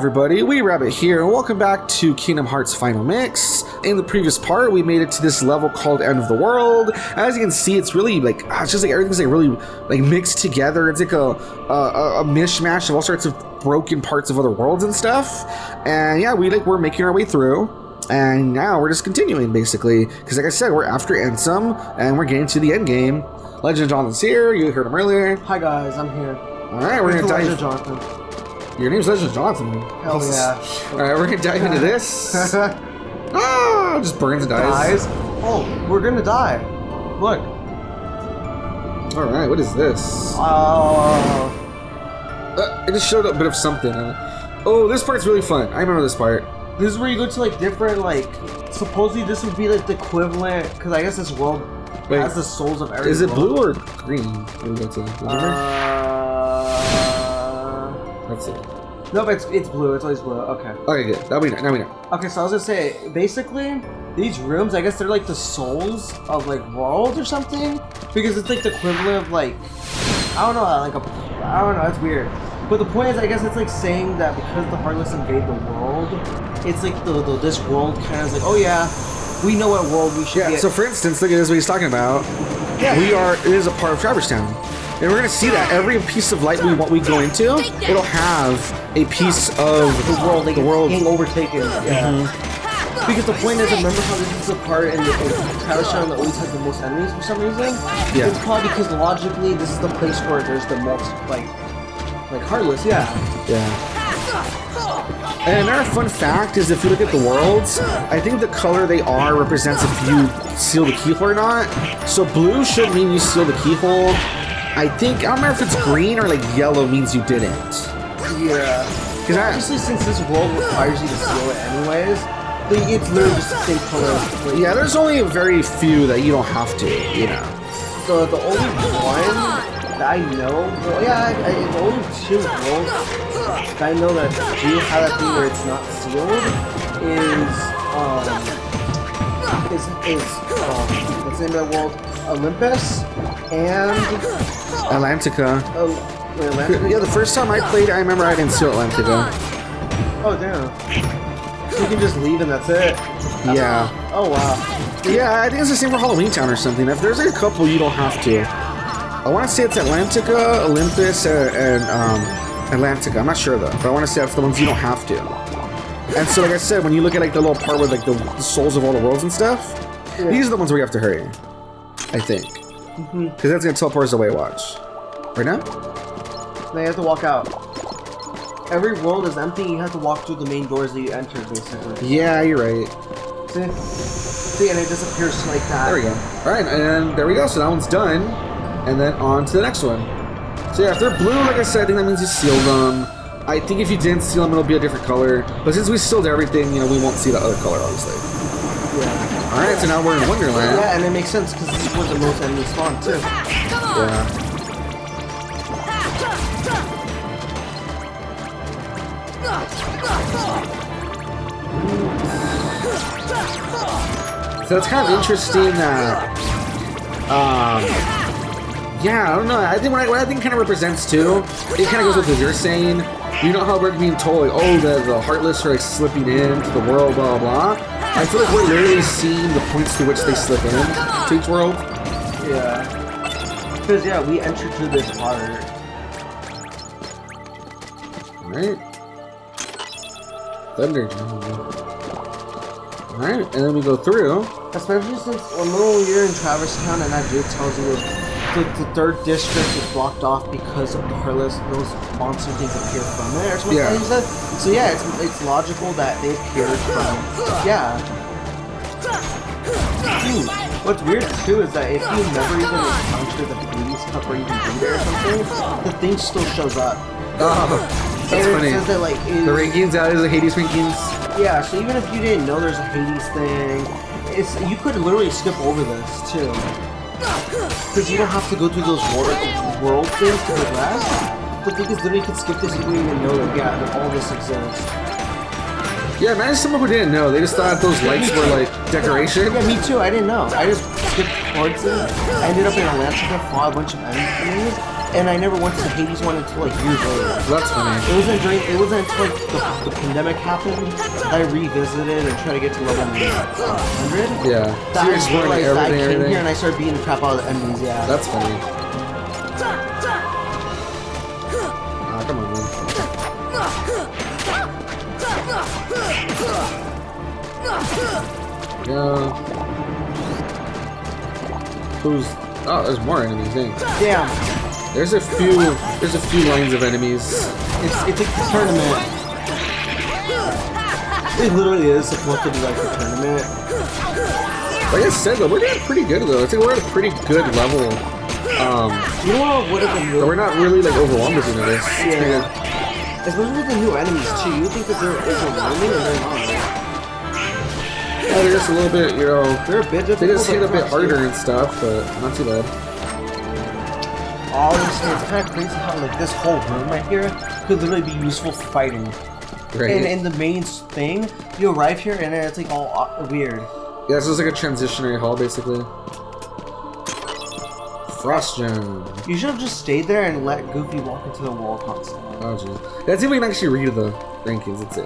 everybody, Weeb here, and welcome back to Kingdom Hearts Final Mix. In the previous part, we made it to this level called End of the World. As you can see, it's really like, it's just like everything's like really like mixed together. It's like a mishmash of all sorts of broken parts of other worlds and stuff. And yeah, we're making our way through. And now we're just continuing, basically. Because like I said, we're after Ansem, and we're getting to the end game. Legend Jonathan's here, you heard him earlier. Hi guys, I'm here. Alright, we're gonna dive... Legend Jonathan. Your name's Legend Jonathan. Hell yeah. Alright, we're gonna dive into this. Just burns and dies. Oh, we're gonna die. Look. Alright, what is this? It just showed a bit of something. Oh, this part's really fun. I remember this part. This is where you go to like different, like, supposedly this would be like the equivalent, because I guess this world has the souls of every Is it world. blue or green? That's it. No, but it's blue. It's always blue. Okay. Okay, good. Now we know. Okay, so I was gonna say, basically, these rooms, I guess they're like the souls of like worlds or something, because it's like the equivalent of like, I don't know, it's weird. But the point is, I guess it's like saying that because the Heartless invade the world, it's like this world kind of is like, oh yeah, we know what world we should get. So for instance, look at this, what he's talking about. Yeah. It is a part of Traverse Town. And we're gonna see that every piece of light we go into, it'll have a piece of the world, like the world being overtaken. Yeah. Because the point is, remember how this is the part in Traverse Town that always has the most enemies for some reason? Yeah. It's probably because logically this is the place where there's the most like Heartless. Yeah. And another fun fact is, if you look at the worlds, I think the color they are represents if you seal the keyhole or not. So blue should mean you seal the keyhole. I don't remember if it's green or like yellow means you didn't. Yeah. Because obviously, since this world requires you to seal it anyways, it's literally just the same color. Yeah, there's only a very few that you don't have to, you know. So the only one that I know, the only two worlds that I know that do have that thing where it's not sealed what's the name of that world? Olympus and Atlantica. Wait, Atlantica? Yeah, the first time I played, I remember I didn't seal Atlantica. Oh damn! So you can just leave and that's it. Yeah. Oh wow. Yeah, I think it's the same for Halloween Town or something. If there's like a couple, you don't have to. I want to say it's Atlantica, Olympus, and Atlantica. I'm not sure though, but I want to say that's the ones you don't have to. And so, like I said, when you look at like the little part with like the souls of all the worlds and stuff, these are the ones where you have to hurry. I think, because that's gonna teleport us away. Watch. Right now? No, you have to walk out. Every world is empty. You have to walk through the main doors that you entered, basically. Yeah, you're right. See, and it disappears like that. There we go. All right, and there we go. So that one's done. And then on to the next one. So yeah, if they're blue, like I said, I think that means you sealed them. I think if you didn't seal them, it'll be a different color. But since we sealed everything, you know, we won't see the other color, obviously. Yeah. Alright, so now we're in Wonderland. Yeah, and it makes sense because this is where the most enemies spawn, too. Yeah. So it's kind of interesting that... yeah, I don't know. I think what I think kind of represents too, it kind of goes with what you're saying. You know how we're being told, like, oh, the Heartless are like slipping into the world, blah, blah, blah. I feel like we're literally seeing the points to which they slip in to each world. Yeah. Because, yeah, we entered through this part. Alright. Thunder. Alright, and then we go through. Especially since, when you're in Traverse Town and that dude tells you the third district is blocked off because of the Heartless, those monster things appear from there, or something like that. So yeah, it's logical that they appeared from, What's weird too is that if you never even encounter the Hades cup or even be there or something, the thing still shows up. Oh, that's funny. It says that, like, the rankings, is the Hades rankings. Yeah, so even if you didn't know there's a Hades thing, you could literally skip over this too. Because you don't have to go through those world things to progress. The thing is, literally, you can skip this and you don't even know that, that all this exists. Yeah, imagine someone who didn't know. They just thought those lights were like decoration. Yeah, me too. I didn't know. I just skipped towards it. I ended up in Atlantica, fought a bunch of enemies, and I never went to the Hades one until like years later. That's funny. It wasn't until like the pandemic happened that I revisited and tried to get to level 100. Yeah. That So I exploring realized I came everything. here and I started beating the crap out of the enemies. Yeah. That's funny. Ah, come on, man. Yeah. Who's? Oh, there's more enemies. Dang. Damn. There's a few lines of enemies. It's like a tournament. It literally is supposed to be like a tournament. Like I said though, we're doing pretty good though. I think we're at a pretty good level. You know what would have been But we're not really like overwhelmed with this. Yeah. Especially with the new enemies too. You think that they're overwhelming and they're not. Yeah, they're just a little bit, you know, They're a bit difficult. they just hit a but bit not harder too- and stuff, but not too bad. Honestly, it's kind of crazy how like this whole room right here could literally be useful for fighting. Right. And in the main thing, you arrive here and it's like all weird. Yeah, so it's like a transitionary hall basically. Frost gem. You should have just stayed there and let Goofy walk into the wall constantly. Oh geez. Let's see if we can actually read the rankings. Let's see.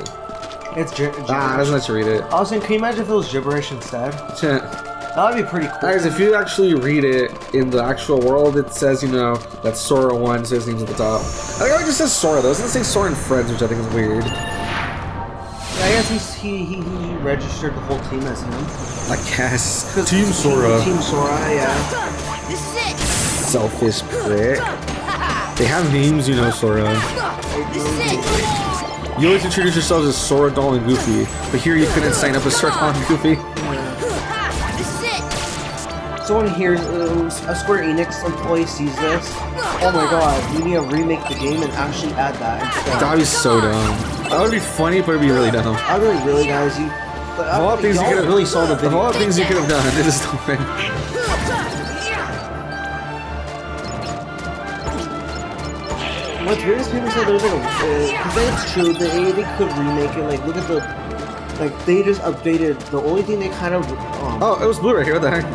It's gibberish. Ah, it doesn't let you read it. I was saying, can you imagine if it was gibberish instead? That would be pretty cool. Guys, if you actually read it in the actual world, it says, you know, that Sora 1 says names at the top. I think it just says Sora though. It doesn't say Sora and Friends, which I think is weird. Yeah, I guess he registered the whole team as him. I guess. Team Sora. Team Sora, yeah. This is it. Selfish prick. They have names, you know, Sora. This is it. You always introduce yourselves as Sora, Doll, and Goofy, but here you couldn't sign up as Sora, Doll, and Goofy. This is it. Someone hears a Square Enix employee sees this. Oh my god, you need to remake the game and actually add that instead. That'd be so dumb. That would be funny, but it'd be really dumb. I really guys, you. Of all things you y'all could have really saw the Of all video. things you could have done, it is stupid. What's weird is people said there was like a, because it's true, they could remake it. Like look at the, like they just updated. The only thing they kind of, Oh, it was blue right here. What the heck?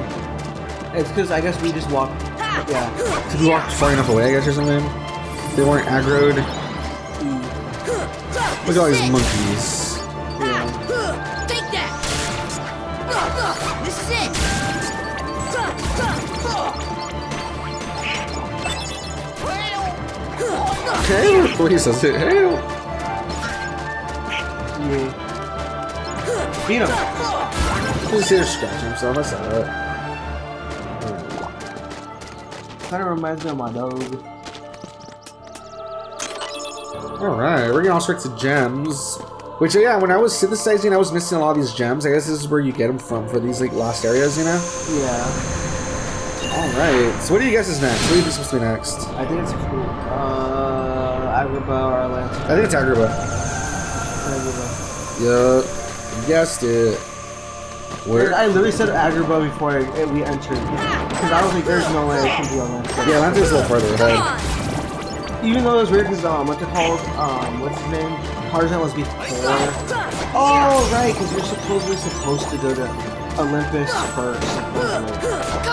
it's because I guess we just walked. Yeah. Did we walk far enough away, I guess, or something? They weren't aggroed. Look at all these monkeys. Yeah. Take that. This is it. Hey, well, he says it. Hey. Yeah. Beat him. He's here scratching himself. I saw that. Kind of reminds me of my dog. Alright, we're getting all sorts of gems. Which, yeah, when I was synthesizing, I was missing a lot of these gems. I guess this is where you get them from for these, like, lost areas, you know? Yeah. Alright, so what do you guess is next? What do you think is supposed to be next? I think it's cool. Agrabah or Atlantic. I think it's Agrabah. Agrabah. Yup, you guessed it. Where? I literally said Agrabah before we entered. Because I don't think there's no way it can be Atlantic. Yeah, Atlantic's a little further ahead. Even though it was weird because, what's it called? What's his name? Tarzan was before. Oh, right, because you're supposedly supposed to go to Olympus first, supposedly.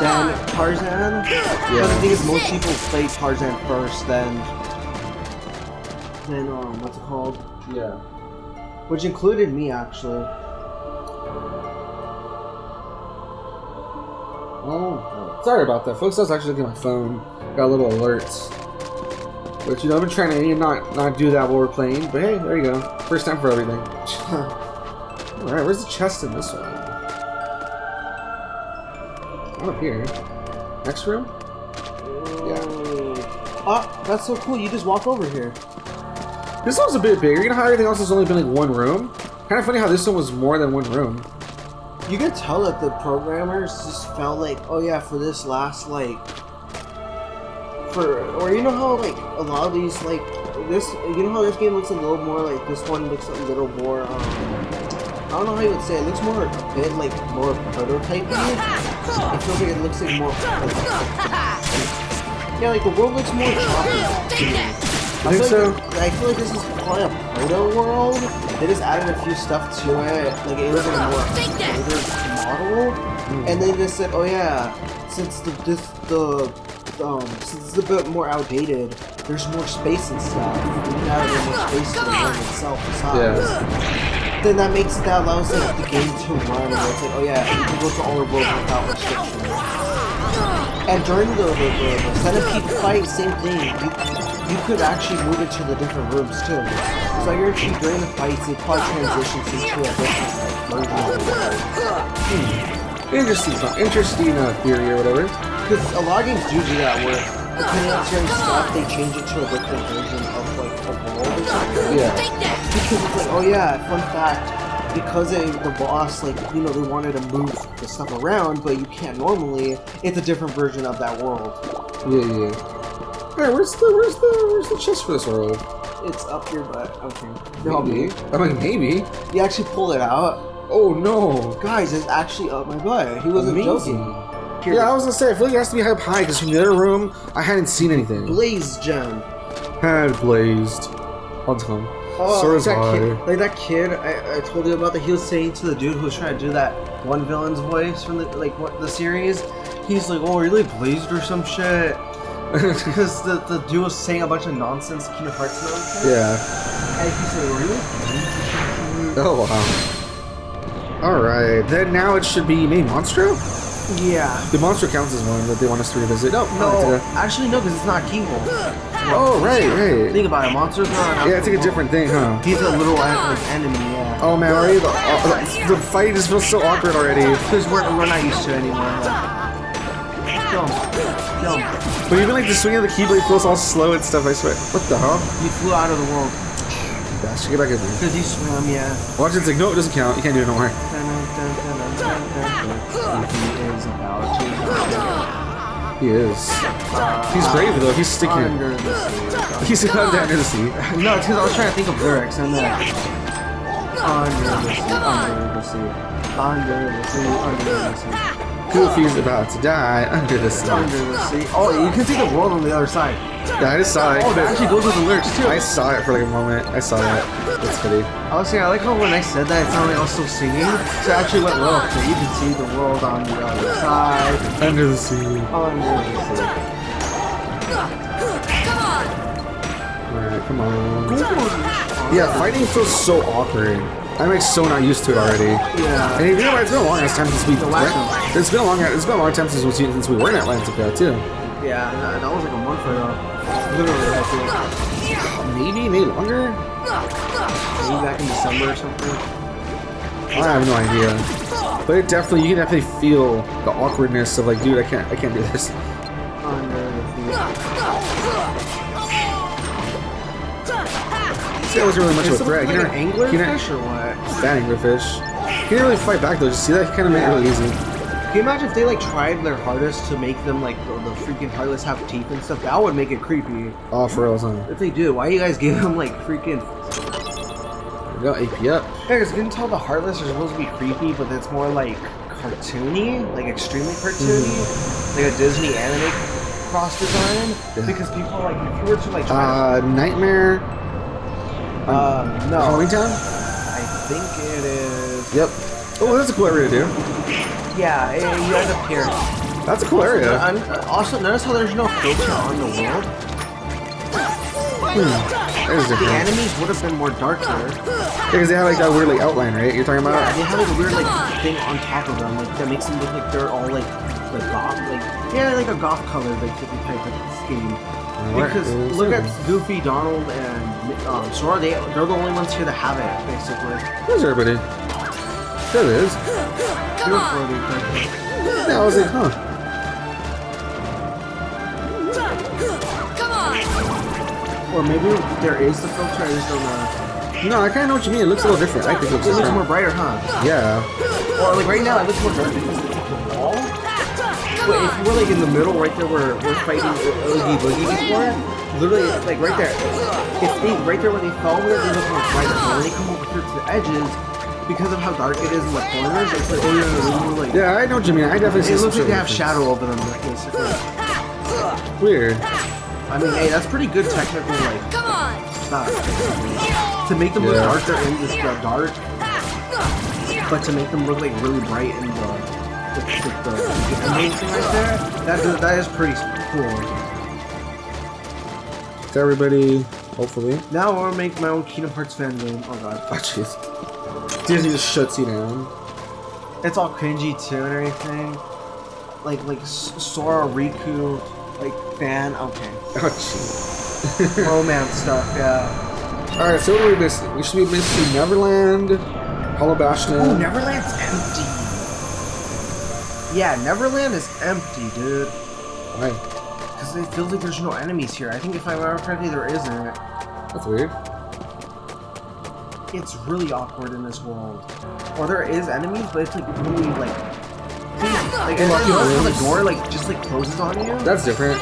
Then Tarzan. But the thing is, most people play Tarzan first, then what's it called? Yeah. Which included me, actually. Oh, sorry about that, folks. I was actually looking at my phone. Got a little alerts. Which, you know, I've been trying to not do that while we're playing. But hey, there you go. First time for everything. Alright, where's the chest in this one? Not up here. Next room? Yeah. Oh, that's so cool. You just walk over here. This one's a bit bigger. You know how everything else has only been like one room? Kind of funny how this one was more than one room. You could tell that the programmers just felt like, oh yeah, for this last, like, or you know how, like, a lot of these, like, this, you know how this game looks a little more like, this one looks a little more, I don't know how you would say it, looks more, a bit, like, more prototype-y. It feels like it looks like more, yeah, like, the world looks more choppy. Take that. I think so. I feel like this is probably a proto world. They just added a few stuff to it. Like it was like a more older model, and they just said, "Oh yeah, since since it's a bit more outdated, there's more space and stuff. We can add a little more space to the world itself besides." Then that allows like the game to run, and it's like, "Oh yeah, you can go to all the worlds without restrictions." And during the centipede fight, same thing. You could actually move into the different rooms too. So like actually during the fights, it probably transitions into a different version of the world. Interesting theory or whatever. Because a lot of games do that where depending on certain stuff, they change it to a different version of like a world or something. Yeah. Because it's like, oh yeah, fun fact. Because the boss, like, you know, they wanted to move the stuff around, but you can't normally. It's a different version of that world. Yeah. Alright, where's the chest for this world? It's up your butt. Okay. Maybe. I'm like, maybe. You actually pull it out. Oh no. Guys, it's actually up my butt. He wasn't Amazing. joking. Here. Yeah, I was gonna say, I feel like it has to be up high because from the other room, I hadn't seen anything. Blaze gem. Had blazed. On time. Oh, So is that I. kid, like that kid I told you about that he was saying to the dude who was trying to do that one villain's voice from the series. He's like, oh, really blazed or some shit. Because the dude was saying a bunch of nonsense, Kingdom Hearts nonsense. Yeah. And he's like, really? Oh wow. Alright, then now it should be maybe Monstro? Yeah. The Monstro counts as one that they want us to revisit. No, actually no, because it's not Keyhole. Oh, right. Think about it, Monster's not. Yeah, it's like a different thing, huh? He's a little enemy, yeah. Oh man, already the fight just feels so awkward already. Because we're not used to it anymore. Jump. But even like the swing of the Keyblade feels all slow and stuff, I swear. What the hell? You flew out of the world. Gosh, get back in there. Because you swam, yeah. Watch it's like, no, it doesn't count. You can't do it no more. He is about to die. He is. He's brave though, he's sticking. Under the sea. He's under the sea. No, it's because I was trying to think of lyrics and then under the sea. Goofy's about to die under the sea. Under the sea. Oh, you can see the world on the other side. Yeah, I just saw it. Oh, that actually goes with the lyrics too. I saw it for like a moment. I saw that. It's funny. I was saying, I like how when I said that, it sounded like I was still singing. So it actually went well. So you can see the world on the other side. Under the sea. Under the sea. Alright, come on. Yeah, fighting feels so awkward. I'm like so not used to it already. Yeah. And you know what? It's been a long time since we. It's been a long time since we were in Atlantica too. Yeah, that was like a month ago. Literally, I think. Maybe longer. Maybe back in December or something. I have no idea. But you can definitely feel the awkwardness of like, dude, I can't do this. See, that wasn't really much of a threat. Like an anglerfish or what? That anglerfish. He didn't really fight back though. Just see that? He kind of made it really easy. Can you imagine if they like tried their hardest to make them like the freaking Heartless have teeth and stuff? That would make it creepy. Oh, for real, huh? If they do, why do you guys give them like freaking? There we go, AP up. Yeah, because you can tell the Heartless are supposed to be creepy, but it's more like cartoony, like extremely cartoony, like a Disney anime cross design. Yeah. Because people like if you were to like try Nightmare. no. Halloween Town? I think it is. Yep. Oh, that's a cool area to do. Yeah, you end up here. That's a cool area. Also, notice how there's no filter on the world. That is The different. enemies would have been more darker. Because they have like that weird like outline, right? You're talking about? Yeah, they have like a weird like thing on top of them, like that makes them look like they're all like goth, like a goth color, like type of scheme. Because look at Goofy, Donald, and Sora. They're the only ones here that have it, basically. Where's everybody? There it is. Yeah, I was like, huh. Come on! Or maybe there is the filter, I just don't know. No, I kind of know what you mean. It looks a little different. I think it looks It looks different. more brighter, huh? Yeah. Or like right now, it looks more dark because it's like a wall. But if you were like in the middle, right there where we're fighting Oogie Boogie before, literally like right there. If they right there where they fell over, they look more brighter. But when they come over here to the edges, because of how dark it is in the corners, it's like oh yeah, like Yeah, I know what you mean. I definitely see it looks some like they have difference. shadow over them, basically. Weird. I mean, hey, that's pretty good technical, like, Come on. not to make them look Yeah. darker in this dark, but to make them look like really bright in the animation right there. That is pretty cool. To everybody, hopefully. Now I want to make my own Kingdom Hearts fan game. Oh god, Oh jeez. Disney just shuts you down. it's all cringy too and everything. Like Sora Riku, like fan. Okay, Oh jeez. romance stuff. Yeah. All right, so what are we missing? We should be missing Neverland, Hollow Bastion. Oh, Neverland's empty. Yeah, Neverland is empty, dude. Why? Because it feels like there's no enemies here. I think if I remember correctly, there isn't. That's weird. It's really awkward in this world. Or there is enemies, but it's like really like it's like the door like just like closes on you. That's different.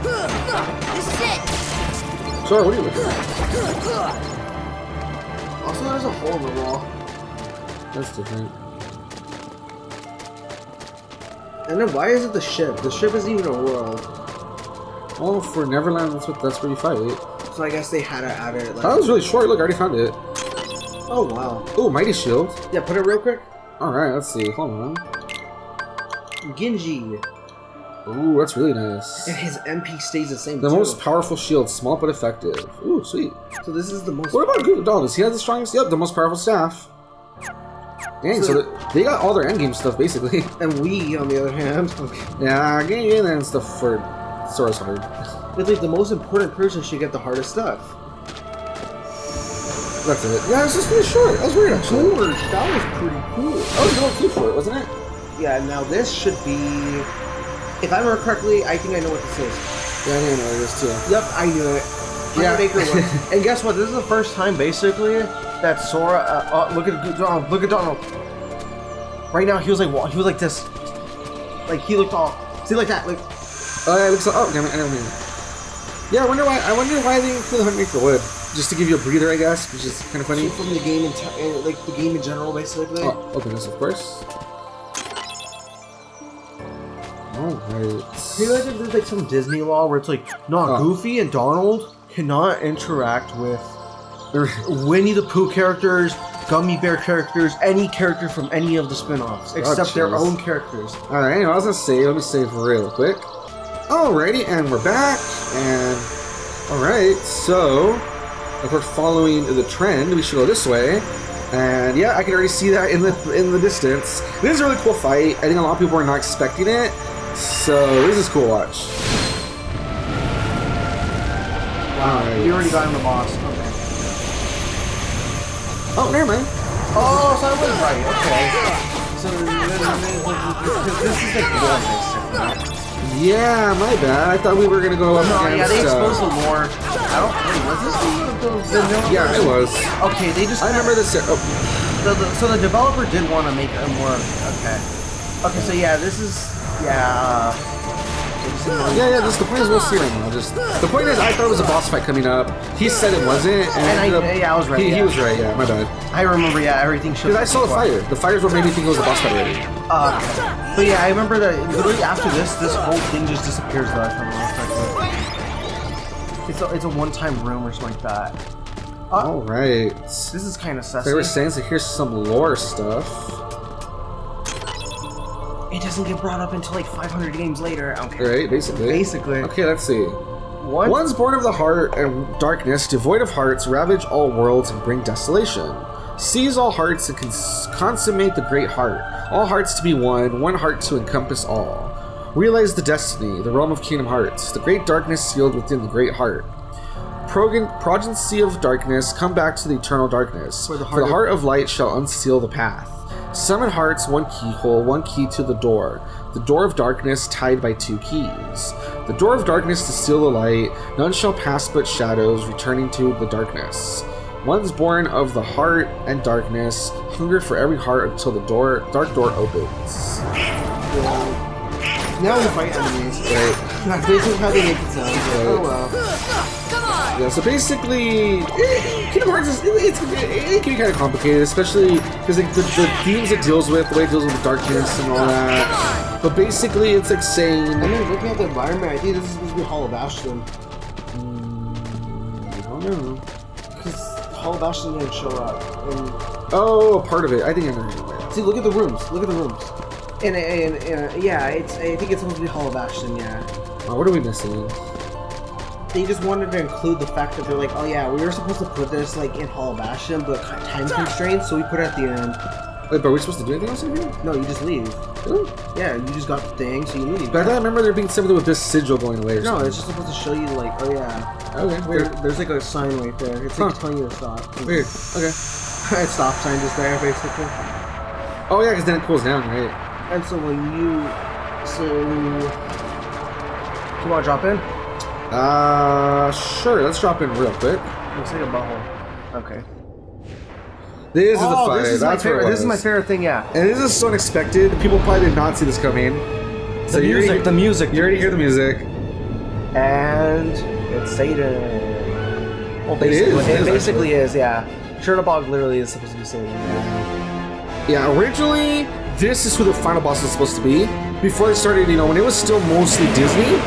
This is it. Sorry, what are you looking at? Also, there's a hole in the wall. That's different. And then why is it the ship? The ship isn't even a world. Well, for Neverland, that's where you fight. So I guess they had to add it. Like, That was really short. Look, I already found it. oh wow. Oh, Mighty Shield. Yeah, put it real quick. All right, let's see. Hold on. Genji. Ooh, that's really nice. And his MP stays the same. The too. most powerful shield, small but effective. Ooh, sweet. So this is the most. What about Google Doll? Does he have the strongest? Yep, the most powerful staff. Dang, so they got all their endgame stuff basically. And we, on the other hand, okay. Yeah, game and stuff for Sora's hard. But like the most important person should get the hardest stuff. That's it. Yeah, it's just really short. That was weird actually. George, that was pretty cool. That was a little too short, wasn't it? Yeah, now this should be. If I remember correctly, I think I know what this is. Yeah, I didn't know it was too. Yep, I knew it. Yeah. 100 Acre Wood. And guess what? This is the first time, basically, that Sora. Look at Donald. Look at Donald. Right now, he was like this. Like he looked all. See, like that. Like. Oh yeah, it looks like. Oh damn it! I didn't mean it. Yeah, I wonder why they include 100 Acre Wood. Just to give you a breather, I guess, which is kind of funny. From the game, like the game in general, basically. Oh, open this, of course. Alright. Can you imagine if there's like some Disney law where it's like, no, Goofy and Donald cannot interact with Winnie the Pooh characters, Gummy Bear characters, any character from any of the spin-offs, except their own characters. Alright, I was gonna save. Let me save real quick. Alrighty, and we're back. And alright, so if we're following the trend, we should go this way. And yeah, I can already see that in the distance. This is a really cool fight. I think a lot of people are not expecting it. So this is cool. Watch. Wow, we already got him the boss. Okay. Oh, never mind. Oh, so I was right. Okay. So this is like war, basically. Yeah, my bad. I thought we were gonna go up No, against. yeah, they exposed the lore. I don't. Wait, was this the Yeah, it was. Okay, they just. I remember this. Oh. So the developer did want to make a more. Okay. Okay, so yeah, this is. Yeah. Yeah. The point is we'll see right now. Just the point is, I thought it was a boss fight coming up. He said it wasn't, and I was right. He was right. Yeah, my bad. I remember. Yeah, everything showed. Because I saw the fire. The fires what made me think it was a boss fight already. But yeah, I remember that literally after this whole thing just disappears. Though, if I'm not mistaken. It's a one-time room or something like that. All right. This is kind of sus. They were saying so. Here's some lore stuff. It doesn't get brought up until like 500 games later. Okay. Right, basically. Okay, let's see. One's born of the heart and darkness, devoid of hearts, ravage all worlds and bring desolation. Seize all hearts and consummate the great heart. All hearts to be one, one heart to encompass all. Realize the destiny, the realm of Kingdom Hearts, the great darkness sealed within the great heart. Progeny of darkness, come back to the eternal darkness. For the heart of light shall unseal the path. Summon hearts, one keyhole, one key to the door of darkness tied by two keys. The door of darkness to seal the light, none shall pass but shadows, returning to the darkness. One's born of the heart and darkness, hunger for every heart until the dark door opens. Now we fight enemies. Right. That's basically how they make it sound. Right. Oh well. Come on. Yeah, so basically, Kingdom Hearts it can be kind of complicated, especially because the themes it deals with, the way it deals with the darkness and all that. But basically, it's like saying... I mean, looking at the environment, I think this is supposed to be Hall of Ashton. I don't know. Because Hall of Ashton didn't show up. And Oh, part of it. I think I know. see, look at the rooms. Look at the rooms. And yeah, I think it's supposed to be Hall of Ashton, yeah. Oh, what are we missing? They just wanted to include the fact that they're like, oh yeah, we were supposed to put this like in Hall of Ashton, but time constraints, so we put it at the end. Wait, but are we supposed to do anything else in here? No, you just leave. Really? Yeah, you just got the thing, so you leave. But I remember there being something with this sigil going away or No, something. it's just supposed to show you like, oh yeah. Okay, weird. There's like a sign right there. It's like telling you to stop. Weird. Okay. A stop sign just there, basically. Oh yeah, because then it cools down, right? And so when you... So... You want to drop in? Sure. Let's drop in real quick. Looks like a butthole. Okay. This is the fight. This is my favorite. This is my favorite thing, yeah. And this is so unexpected. People probably did not see this coming. So The music, the music. You already hear the music. And it's Satan. Well, basically, it basically is, yeah. Chernobog literally is supposed to be Satan. Yeah, originally, this is who the final boss was supposed to be. Before they started, when it was still mostly Disney,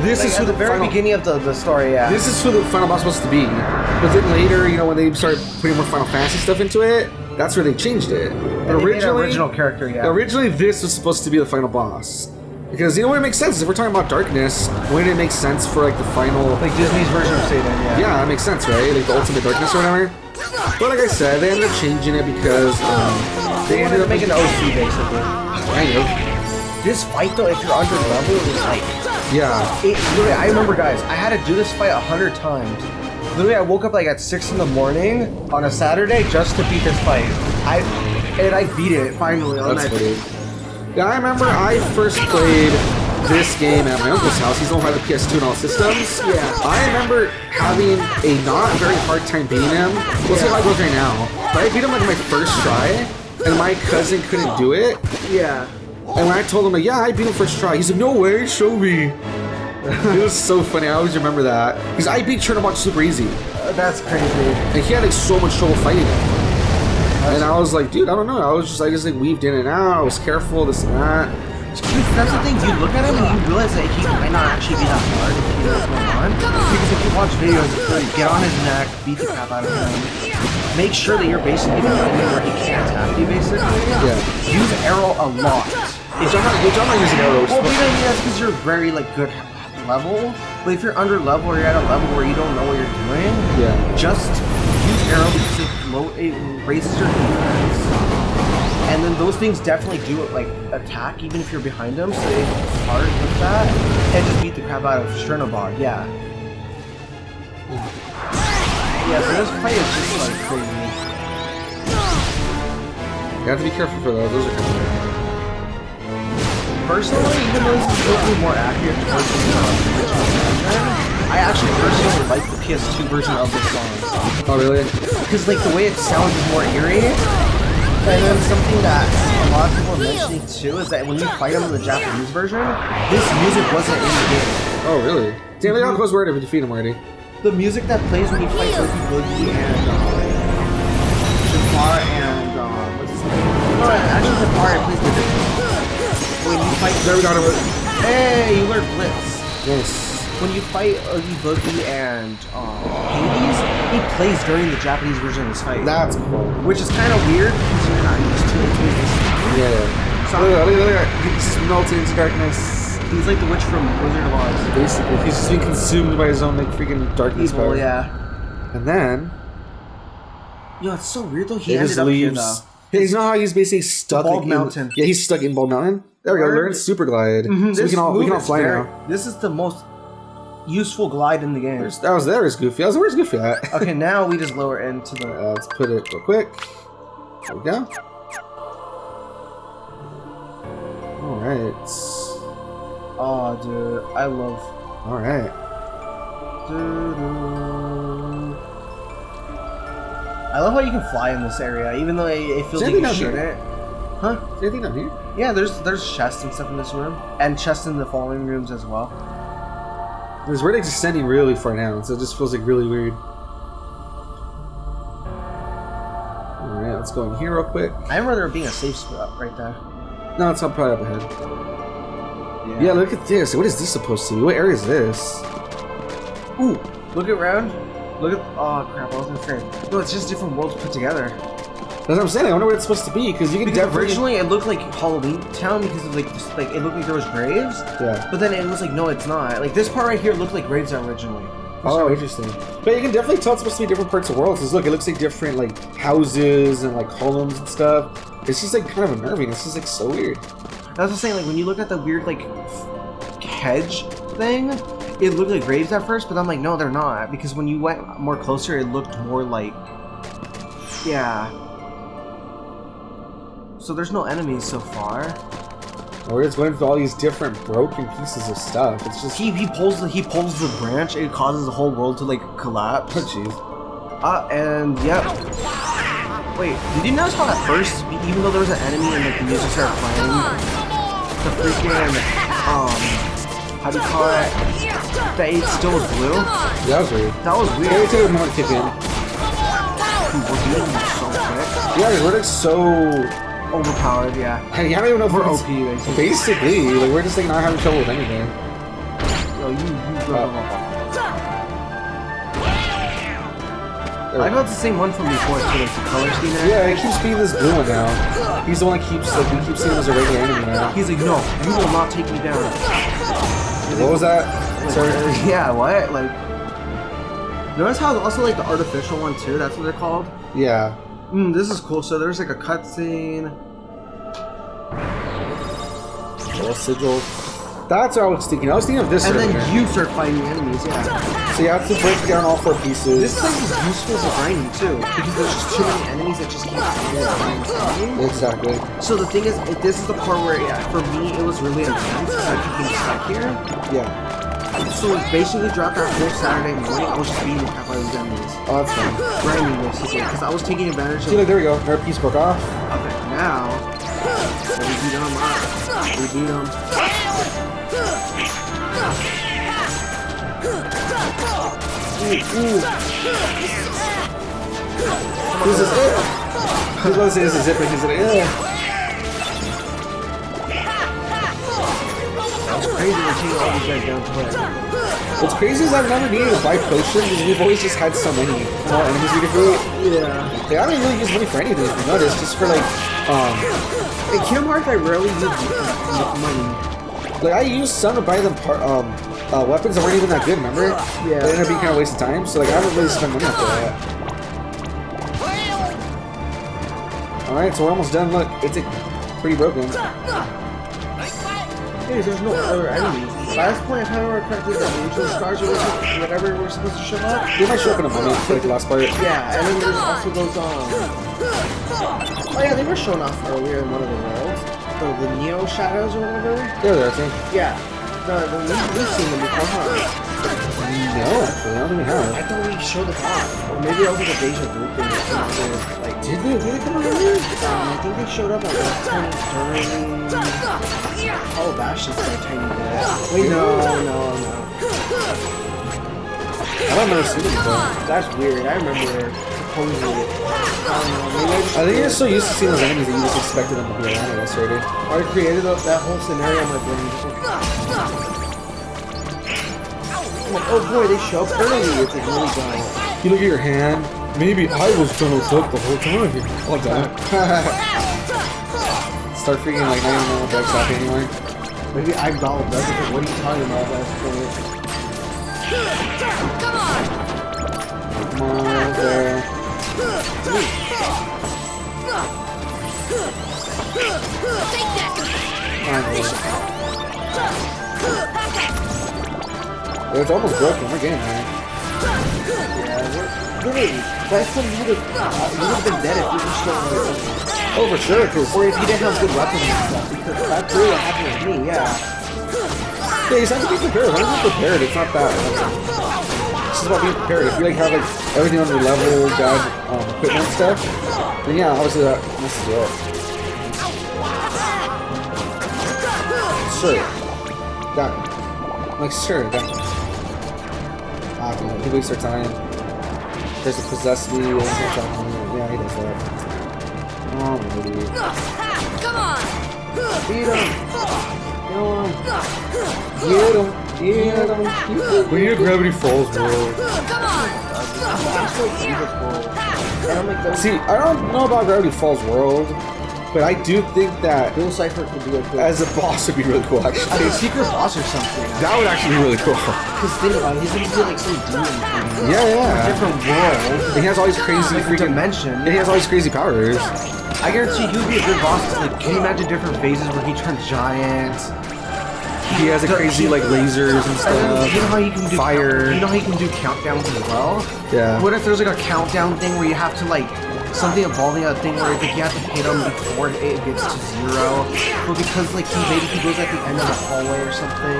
this Like is who at the very beginning of the story, yeah. This is who the final boss was supposed to be. But then later, when they started putting more Final Fantasy stuff into it, that's where they changed it. But They made an original character, yeah. Originally, this was supposed to be the final boss. Because, what it makes sense? If we're talking about darkness, wouldn't it make sense for, like, the final... Like Disney's version of Satan, yeah. Yeah, that makes sense, right? Like, the ultimate darkness or whatever. But like I said, they ended up changing it because... They ended up making an OC, basically. Kind of. This fight, though, if you're under level, is like... Yeah. Literally, I remember, guys, I had to do this fight 100 times. Literally, I woke up like at 6 in the morning on a Saturday just to beat this fight. I beat it finally on That's that. funny. Yeah, I remember I first played this game at my uncle's house. He's the one who had the PS2 and all systems. Yeah. I remember having a not very hard time beating him. We'll see how it goes right now. But I beat him like my first try, and my cousin couldn't do it. Yeah. And when I told him, like, yeah, I beat him first try, he said, no way, show me. It was so funny. I always remember that. Because I beat Chernobog super easy. That's crazy. And he had like so much trouble fighting him. And I was like, dude, I don't know. I just like weaved in and out. I was careful, this and that. That's the thing. You look at him and you realize that he might not actually be that hard if you know what's going on. Because if you watch videos, it's like get on his neck, beat the crap out of him, make sure that you're basically in a where he can't attack you. Basically, Yeah. use arrow a lot. Which I'm not using arrows. Well, that's because you're very like good level. But if you're under level or you're at a level where you don't know what you're doing, Yeah. just use arrow because it raises your defense. And then those things definitely do like attack even if you're behind them, so it's hard with that. And just beat the crap out of Chernobog, yeah. Yeah, so this fight is just like crazy. You have to be careful for those. Those are kind of Personally, even though this is supposed to be more accurate towards the original version, I actually personally like the PS2 version of this song. Oh, really? Because like the way it sounds is more eerie. And then something that a lot of people are mentioning too is that when you fight him in the Japanese version, this music wasn't in the game. Oh, really? Damn, look how close we're to defeat him already. The music that plays when you fight Oogie Boogie and Jafar and what's his name? No, actually Jafar plays the when you fight. There we got him. Hey, you learned Blitz. Yes. When you fight Oogie Boogie and Hades, he plays during the Japanese version of this fight. That's cool. Which is kind of weird because you're not used to it. Yeah. So, Look at that. He's just melting into darkness. he's like the witch from Wizard of Oz. Basically, he's just being consumed by his own like freaking darkness Evil, power. yeah. And then Yo, it's so weird though. he He ended just up here leaves. though. Hey, you know how he's basically stuck Bald in Mountain. Yeah, he's stuck in Bald Mountain. There we go. Learn super glide. So we This can all move is fly very- now. This is the most useful glide in the game. There's Goofy. I was like, where's Goofy at? Okay, now we just lower into the. Let's put it real quick. There we go. Alright. Oh, dude, I love. Alright. I love how you can fly in this area, even though it feels like Is there you anything down shouldn't. Huh? Is there anything down here? Yeah, there's chests and stuff in this room, and chests in the following rooms as well. Because we're like descending really far down, so it just feels like really weird. Alright, let's go in here real quick. I remember there being a safe spot right there. No, it's probably up ahead. Yeah, look at this. What is this supposed to be? What area is this? Ooh, look around. Look at. Oh crap! I was gonna say. No, it's just different worlds put together. That's what I'm saying. I wonder what it's supposed to be because you can definitely. Originally, it looked like Halloween Town because of like just, like it looked like there was graves. Yeah. But then it was like, no, it's not. Like this part right here looked like graves originally. Oh, interesting. But you can definitely tell it's supposed to be different parts of worlds. Because look, it looks like different like houses and like columns and stuff. It's just like kind of unnerving. It's just like so weird. That's what I'm saying. Like when you look at the weird like hedge thing, it looked like graves at first, but I'm like, no, they're not. Because when you went more closer, it looked more like, yeah. So there's no enemies so far. Or it's going through all these different broken pieces of stuff. It's just he pulls the branch. It causes the whole world to like collapse. oh jeez. And yep. Wait, did you notice how at first, even though there was an enemy and like the music started playing, the freaking how do you call it? That it still was blue. That was weird. That was weird. Maybe take a moment to kick in. Dude, we're beating them so quick. Yeah, we're like so overpowered. Yeah. Hey, I don't even know if We're OP basically. Basically, like we're just like not having trouble with anything. Yo, I got the same one from before too, like the color scheme. Yeah, it keeps being this blue one now. He's the one that keeps like we keep seeing him as a regular enemy now. He's like, no, you will not take me down. What was that? Sorry. Yeah, what? Like, notice how also like the artificial one too. That's what they're called. Yeah. This is cool. So there's like a cutscene. Little sigil. That's what I was thinking. I was thinking of this. And then earlier. you start fighting enemies. Yeah. So you have to break down all 4 pieces. This place is useful for grinding too, because there's just too many enemies that just keep grinding. Exactly. So the thing is, this is the part where, yeah, for me it was really intense. I keep being stuck here. Yeah. So basically, throughout that whole Saturday morning, I was just beating the crap out of these enemies. Oh, that's fine. Grinding basically, because I was taking advantage of. See, look, there we go. Our piece broke off. Okay, now we beat them up. We beat them. Ooh. This is it. I was about to say this is it, but he's like, It's crazy to take all these guys down to play. What's crazy is I've never needed to buy potions because we've always just had so many small enemies we could defeat. Yeah. Like, I don't really use money for anything, if you notice, just for like, In Kingdom Hearts, I rarely use money. like I used some to buy them weapons that weren't even that good, remember? Yeah. They ended up being kind of a waste of time, so like I haven't really spent money after that. Alright, so we're almost done. Look, it's pretty broken. Hey, there's no other enemies. Last point, if I remember correctly, the angel stars or whatever were supposed to show up. They might show up in a moment, like the last part. Yeah, and then there's also those, oh yeah, they were shown off earlier in one of the worlds. The Neo Shadows or whatever. They're there, I think. Yeah. We've seen them before, huh? No, actually, I don't think we have. I thought we showed them off. Or maybe that was like a deja vu thing or something. Like, Did they come earlier? I think they showed up at one point during... Oh, that's just like a tiny bit. Wait, no. I don't remember seeing them before. That's weird. I remember supposedly... I don't know. Maybe I think you're so used to seeing those enemies that you just expected them to be around us already. I created that whole scenario in my brain. I'm like, oh boy, they show up early. It's like really dumb. You look at your hand. Maybe I was Donald Duck the whole time. Oh, damn it. Start freaking like not even know what Duck's happy anymore. Maybe I'm Donald Duck. Like, what are you talking about? That's funny. Come on! Come on, there. Take It's almost broken. We're getting there. Yeah, literally. That's when you would have been dead if you were still like, Oh, for sure. Cause or if you didn't have good weapons and stuff. Because that's really what happened with me. Yeah. you just have to be prepared. As long as you're prepared, it's not that. It's just about being prepared. If you like have like everything on your level, got equipment and stuff, then yeah, obviously that messes you up. Sure. Got it. Like, sure, got it. Ah, man, he wastes our time. There's a possessed me. Yeah, he does that. Oh, maybe. Come on! Beat him! Get him. We need a Gravity Falls world. See, I don't know about Gravity Falls world, but I do think that Bill Cipher could be cool. as a boss would be really cool, actually. As a secret boss or something. That would actually be really cool. Because think about it, he's gonna be like some demon thing. Yeah. Different world. And he has all these crazy Different freaking dimension. And he has all these crazy powers. I guarantee he would be a good boss. Like, can you imagine different phases where he turns giant? He has a crazy like lasers and stuff. You know how you can do fire. You know how you can do countdowns as well? Yeah. What if there's like a countdown thing where you have to like something involving a thing where like, you have to hit him before it gets to 0, but because like he goes at the end of the hallway or something,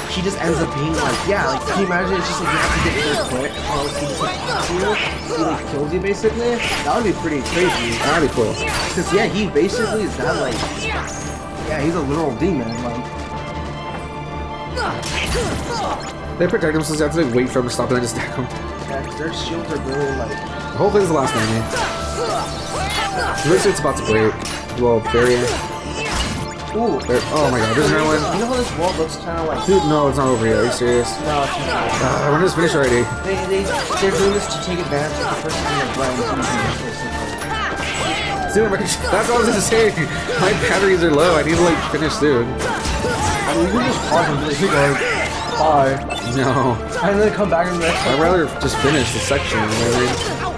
he just ends up being like like can you imagine it's just like you have to get there quick or else he just like kills you, he like kills you basically. That would be pretty crazy. That'd be cool. Because he basically is that like he's a literal demon like. They protect themselves, they have to like wait for them to stop and then just attack them. Yeah, 'cause their shields are really like. Hopefully this is the last enemy. It looks like it's about to break. Well, barrier. Ooh. Oh my god, there's another one. You know how this world looks kind of like. Dude, no, it's not over yet. Are you serious? No, it's not. When is this finished already? They're doing this to take advantage of the person in their brain. Dude, that's what I was gonna say. My batteries are low. I need to like finish soon. I mean, you can just pause and be like, bye. No. And then come back and be like, I'd rather just finish the section. You know what I mean?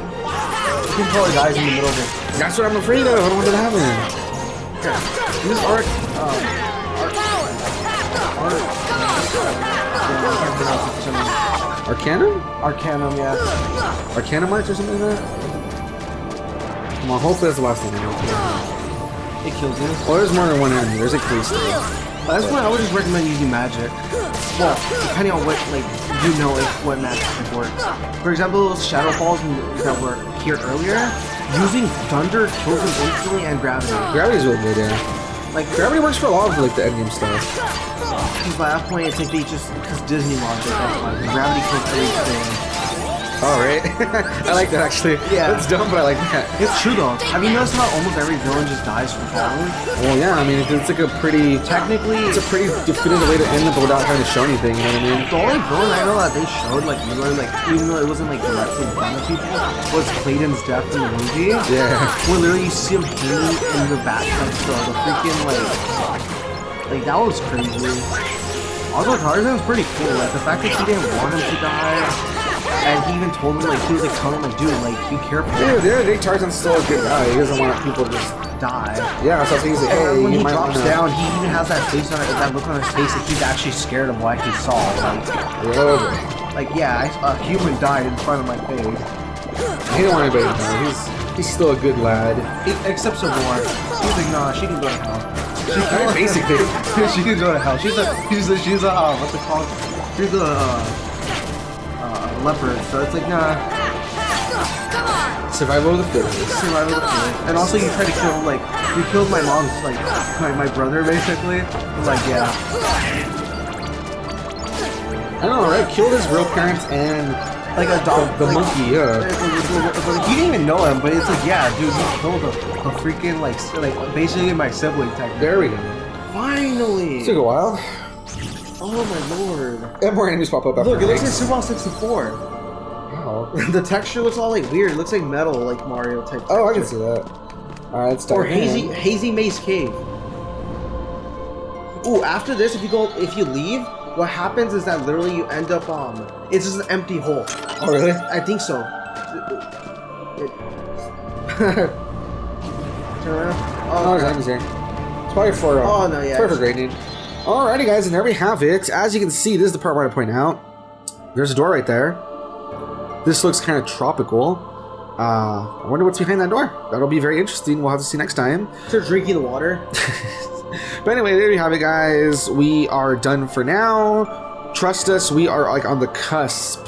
you can probably die in the middle of it. That's what I'm afraid of. I don't want that to happen. This arc, Arcanum? Arcanum, yeah. Arcanum Arch or something like that? Come on, hopefully that's the last thing I know. It kills you. Well, there's more than one enemy. There's like 3 still. That's why I would just recommend using magic. Well, depending on what, like, you know if what magic works. For example, those shadow falls that were here earlier, using thunder kills them instantly and gravity. Gravity's really good, yeah. Like, Gravity works for a lot of like the endgame stuff. because by that point, it's like they just, because Disney logic, that's why. Gravity kills everything. Oh, right? I like that actually. Yeah. That's dumb, but I like that. It's true though. Have you noticed how almost every villain just dies from falling? Well, yeah, I mean, it's like a pretty... Technically, It's a pretty definitive way to end it, but without having to show anything, you know what I mean? the only villain I know that they showed, like, literally, like, even though it wasn't, like, directly in front of people, was Clayton's death in the movie. Yeah. Where literally you see him hanging in the bathtub still. The freaking, like, that was crazy. Also, Tarzan's pretty cool. Like, the fact that he didn't want him to die, and he even told him, like, he was, like, telling him, like, dude, like, be careful. Dude, the other day, Tarzan's still a good guy. He doesn't want people to just... Die. Yeah, so he's like, And hey, when you he might drops wanna... down, he even has that face on it, that look on his face that he's actually scared of what he saw. Like yeah, a human died in front of my face. He don't want anybody to know. He's still a good lad. Except Savor. He's like, nah, she can go to hell. Basically. She can go to hell. She's a what's it called? She's a leopard. So it's like, nah. Survival of the fittest. Survival of the fittest. And also, you try to kill you killed my mom's my brother basically. Like yeah. I don't know, right? Killed his real parents and Like a dog, the monkey, yeah. He didn't even know him, but it's like, yeah, dude, he killed a freaking like basically my sibling type. There we go. Finally. Took a while. Oh my lord. And more enemies pop up after. Look, it looks like Super Mario 64. Wow. The texture looks all like weird. It looks like metal, like Mario type. Oh, I can texture. see that. All right, let's start. Or hazy maze cave. Ooh, after this, if you leave, what happens is that literally you end up it's just an empty hole. Oh really? I think so. Turn around. Oh, there's enemies here. It's probably for Oh, no, yeah. for grading. Alrighty, guys, and there we have it. As you can see, this is the part I want to point out. There's a door right there. This looks kind of tropical. I wonder what's behind that door. That'll be very interesting. We'll have to see next time. They're drinking the water. But anyway, there you have it, guys. We are done for now. Trust us, we are like on the cusp.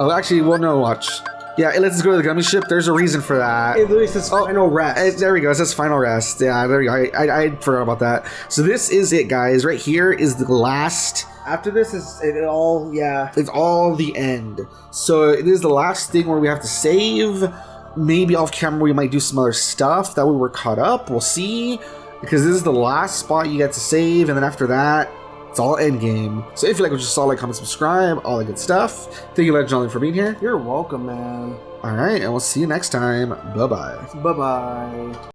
Oh, actually, well, no, watch. Yeah, let's go to the gummy ship. There's a reason for that. It literally says final rest. There we go. It says final rest. Yeah, there we go. I forgot about that. So this is it, guys. Right here is the last. After this is it all, yeah. It's all the end. So it is the last thing where we have to save. Maybe off camera we might do some other stuff. That way we're caught up. We'll see. because this is the last spot you get to save, and then after that, it's all end game. So if you like what you saw, like, comment, subscribe, all that good stuff. Thank you, Legend Ollie, for being here. You're welcome, man. All right, and we'll see you next time. Bye-bye. Bye-bye.